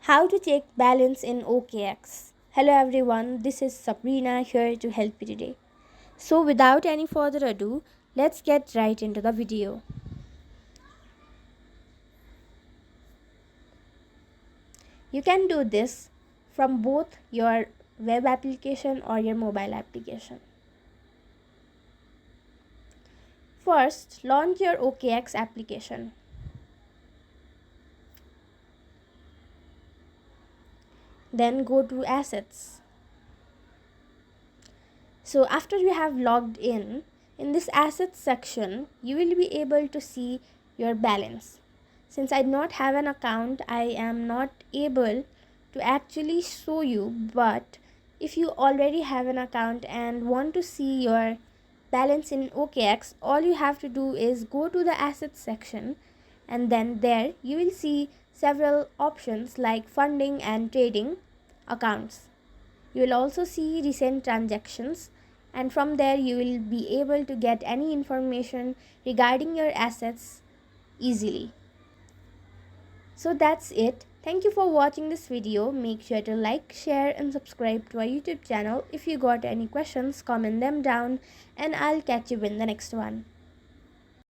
How to check balance in OKX. Hello everyone, this is Sabrina here to help you today. So without any further ado, let's get right into the video. You can do this from both your web application or your mobile application. First, launch your OKX application. Then go to assets. So after you have logged in this assets section, you will be able to see your balance. Since I do not have an account, I am not able to actually show you, but if you already have an account and want to see your balance in OKX, all you have to do is go to the assets section, and then there you will see several options like funding and trading accounts. You will also see recent transactions, and from there you will be able to get any information regarding your assets easily. So that's it. Thank you for watching this video. Make sure to like, share and subscribe to our YouTube channel. If you got any questions, comment them down and I'll catch you in the next one.